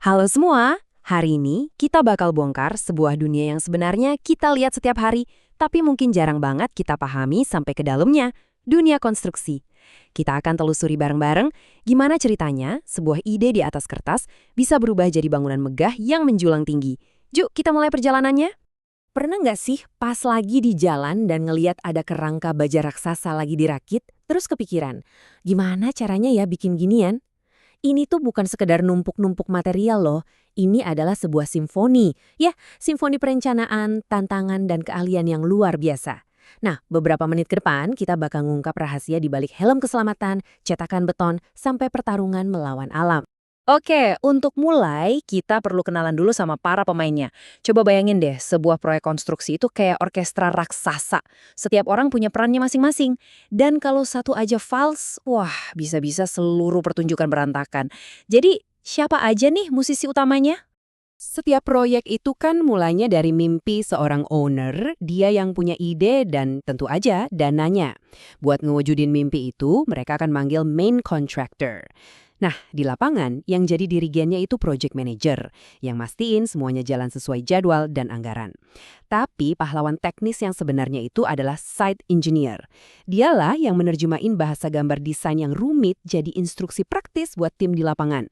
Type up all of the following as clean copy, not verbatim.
Halo semua, hari ini kita bakal bongkar sebuah dunia yang sebenarnya kita lihat setiap hari, tapi mungkin jarang banget kita pahami sampai ke dalamnya, dunia konstruksi. Kita akan telusuri bareng-bareng gimana ceritanya sebuah ide di atas kertas bisa berubah jadi bangunan megah yang menjulang tinggi. Yuk kita mulai perjalanannya. Pernah nggak sih pas lagi di jalan dan ngeliat ada kerangka baja raksasa lagi dirakit, terus kepikiran, gimana caranya ya bikin ginian? Ini tuh bukan sekedar numpuk-numpuk material loh, ini adalah sebuah simfoni. Ya, simfoni perencanaan, tantangan, dan keahlian yang luar biasa. Nah, beberapa menit ke depan kita bakal ngungkap rahasia di balik helm keselamatan, cetakan beton, sampai pertarungan melawan alam. Oke, untuk mulai kita perlu kenalan dulu sama para pemainnya. Coba bayangin deh, sebuah proyek konstruksi itu kayak orkestra raksasa. Setiap orang punya perannya masing-masing. Dan kalau satu aja fals, wah bisa-bisa seluruh pertunjukan berantakan. Jadi, siapa aja nih musisi utamanya? Setiap proyek itu kan mulainya dari mimpi seorang owner, dia yang punya ide dan tentu aja dananya. Buat ngewujudin mimpi itu, mereka akan manggil main contractor. Nah, di lapangan, yang jadi dirigennya itu project manager, yang mastiin semuanya jalan sesuai jadwal dan anggaran. Tapi pahlawan teknis yang sebenarnya itu adalah site engineer. Dialah yang menerjemahin bahasa gambar desain yang rumit jadi instruksi praktis buat tim di lapangan.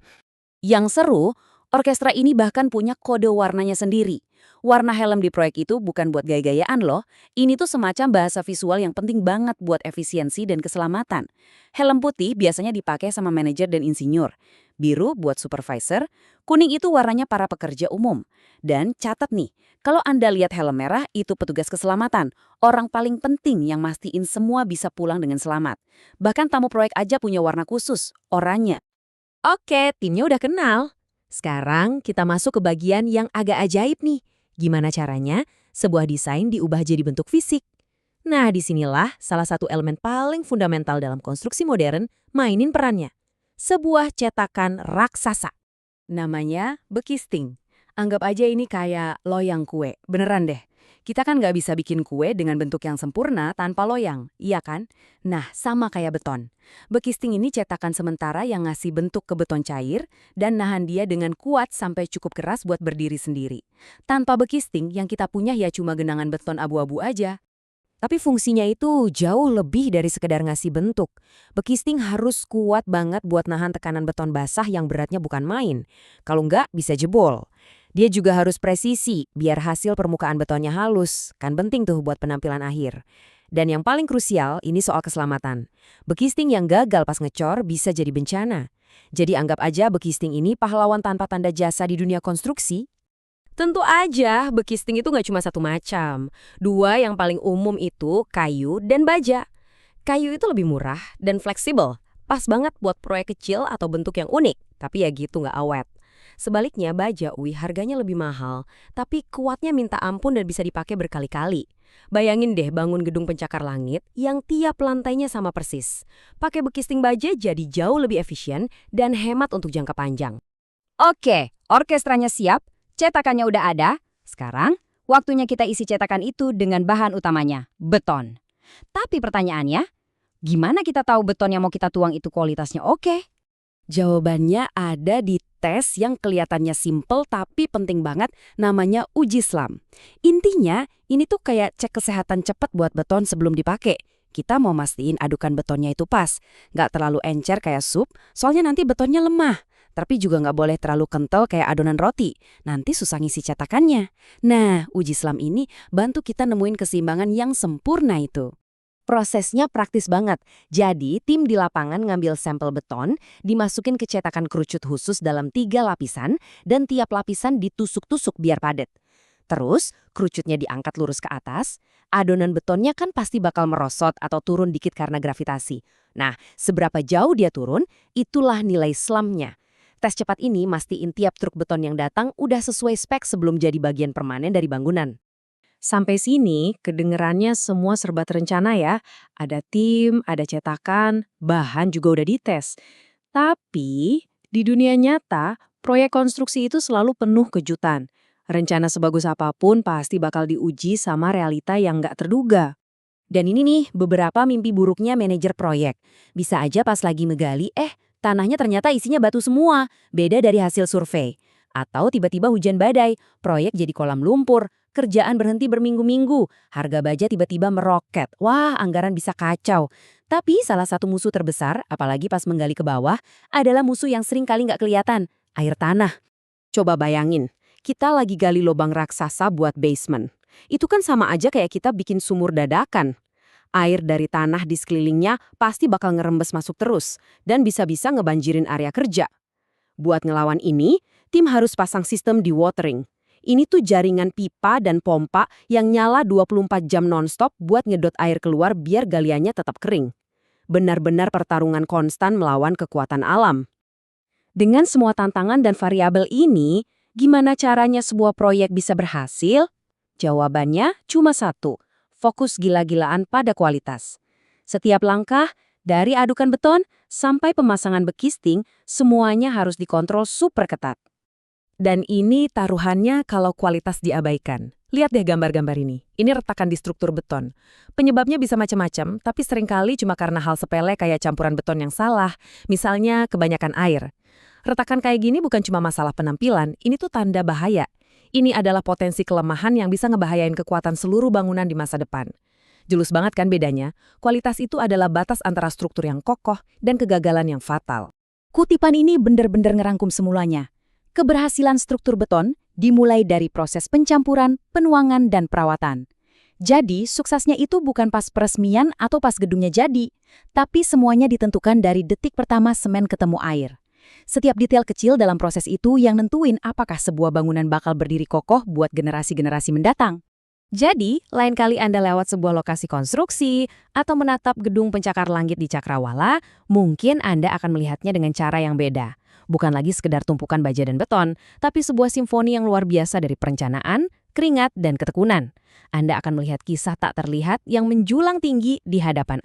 Yang seru, orkestra ini bahkan punya kode warnanya sendiri. Warna helm di proyek itu bukan buat gaya-gayaan loh. Ini tuh semacam bahasa visual yang penting banget buat efisiensi dan keselamatan. Helm putih biasanya dipakai sama manajer dan insinyur. Biru buat supervisor, kuning itu warnanya para pekerja umum. Dan catat nih, kalau Anda lihat helm merah itu petugas keselamatan. Orang paling penting yang mastiin semua bisa pulang dengan selamat. Bahkan tamu proyek aja punya warna khusus, oranye. Oke, timnya udah kenal. Sekarang kita masuk ke bagian yang agak ajaib nih. Gimana caranya sebuah desain diubah jadi bentuk fisik? Nah, disinilah salah satu elemen paling fundamental dalam konstruksi modern mainin perannya. Sebuah cetakan raksasa. Namanya bekisting. Anggap aja ini kayak loyang kue, beneran deh. Kita kan nggak bisa bikin kue dengan bentuk yang sempurna tanpa loyang, iya kan? Nah, sama kayak beton. Bekisting ini cetakan sementara yang ngasih bentuk ke beton cair dan nahan dia dengan kuat sampai cukup keras buat berdiri sendiri. Tanpa bekisting, yang kita punya ya cuma genangan beton abu-abu aja. Tapi fungsinya itu jauh lebih dari sekedar ngasih bentuk. Bekisting harus kuat banget buat nahan tekanan beton basah yang beratnya bukan main. Kalau nggak, bisa jebol. Dia juga harus presisi, biar hasil permukaan betonnya halus. Kan penting tuh buat penampilan akhir. Dan yang paling krusial, ini soal keselamatan. Bekisting yang gagal pas ngecor bisa jadi bencana. Jadi anggap aja bekisting ini pahlawan tanpa tanda jasa di dunia konstruksi. Tentu aja, bekisting itu nggak cuma satu macam. Dua yang paling umum itu kayu dan baja. Kayu itu lebih murah dan fleksibel. Pas banget buat proyek kecil atau bentuk yang unik, tapi ya gitu nggak awet. Sebaliknya baja, harganya lebih mahal, tapi kuatnya minta ampun dan bisa dipakai berkali-kali. Bayangin deh bangun gedung pencakar langit yang tiap lantainya sama persis. Pakai bekisting baja jadi jauh lebih efisien dan hemat untuk jangka panjang. Oke, orkestranya siap, cetakannya udah ada. Sekarang, waktunya kita isi cetakan itu dengan bahan utamanya, beton. Tapi pertanyaannya, gimana kita tahu beton yang mau kita tuang itu kualitasnya oke? Jawabannya ada di tes yang kelihatannya simpel tapi penting banget, namanya uji SLAM. Intinya, ini tuh kayak cek kesehatan cepat buat beton sebelum dipakai. Kita mau mastiin adukan betonnya itu pas, nggak terlalu encer kayak sup, soalnya nanti betonnya lemah. Tapi juga nggak boleh terlalu kental kayak adonan roti, nanti susah ngisi cetakannya. Nah, uji SLAM ini bantu kita nemuin keseimbangan yang sempurna itu. Prosesnya praktis banget. Jadi, tim di lapangan ngambil sampel beton, dimasukin ke cetakan kerucut khusus dalam 3 lapisan, dan tiap lapisan ditusuk-tusuk biar padat. Terus, kerucutnya diangkat lurus ke atas, adonan betonnya kan pasti bakal merosot atau turun dikit karena gravitasi. Nah, seberapa jauh dia turun, itulah nilai SLAM-nya. Tes cepat ini mastiin tiap truk beton yang datang udah sesuai spek sebelum jadi bagian permanen dari bangunan. Sampai sini, kedengerannya semua serba terencana ya. Ada tim, ada cetakan, bahan juga udah dites. Tapi, di dunia nyata, proyek konstruksi itu selalu penuh kejutan. Rencana sebagus apapun pasti bakal diuji sama realita yang nggak terduga. Dan ini nih, beberapa mimpi buruknya manajer proyek. Bisa aja pas lagi ngegali, tanahnya ternyata isinya batu semua, beda dari hasil survei. Atau tiba-tiba hujan badai, proyek jadi kolam lumpur, kerjaan berhenti berminggu-minggu, harga baja tiba-tiba meroket. Wah, anggaran bisa kacau. Tapi salah satu musuh terbesar, apalagi pas menggali ke bawah, adalah musuh yang sering kali nggak kelihatan, air tanah. Coba bayangin, kita lagi gali lubang raksasa buat basement. Itu kan sama aja kayak kita bikin sumur dadakan. Air dari tanah di sekelilingnya pasti bakal ngerembes masuk terus, dan bisa-bisa ngebanjirin area kerja. Buat ngelawan ini, tim harus pasang sistem dewatering. Ini tuh jaringan pipa dan pompa yang nyala 24 jam nonstop buat ngedot air keluar biar galiannya tetap kering. Benar-benar pertarungan konstan melawan kekuatan alam. Dengan semua tantangan dan variabel ini, gimana caranya sebuah proyek bisa berhasil? Jawabannya cuma satu, fokus gila-gilaan pada kualitas. Setiap langkah, dari adukan beton sampai pemasangan bekisting, semuanya harus dikontrol super ketat. Dan ini taruhannya kalau kualitas diabaikan. Lihat deh gambar-gambar ini. Ini retakan di struktur beton. Penyebabnya bisa macam-macam, tapi seringkali cuma karena hal sepele kayak campuran beton yang salah, misalnya kebanyakan air. Retakan kayak gini bukan cuma masalah penampilan, ini tuh tanda bahaya. Ini adalah potensi kelemahan yang bisa ngebahayain kekuatan seluruh bangunan di masa depan. Jelus banget kan bedanya? Kualitas itu adalah batas antara struktur yang kokoh dan kegagalan yang fatal. Kutipan ini benar-benar ngerangkum semulanya. Keberhasilan struktur beton dimulai dari proses pencampuran, penuangan, dan perawatan. Jadi, suksesnya itu bukan pas peresmian atau pas gedungnya jadi, tapi semuanya ditentukan dari detik pertama semen ketemu air. Setiap detail kecil dalam proses itu yang nentuin apakah sebuah bangunan bakal berdiri kokoh buat generasi-generasi mendatang. Jadi, lain kali Anda lewat sebuah lokasi konstruksi atau menatap gedung pencakar langit di Cakrawala, mungkin Anda akan melihatnya dengan cara yang beda. Bukan lagi sekedar tumpukan baja dan beton, tapi sebuah simfoni yang luar biasa dari perencanaan, keringat, dan ketekunan. Anda akan melihat kisah tak terlihat yang menjulang tinggi di hadapan Anda.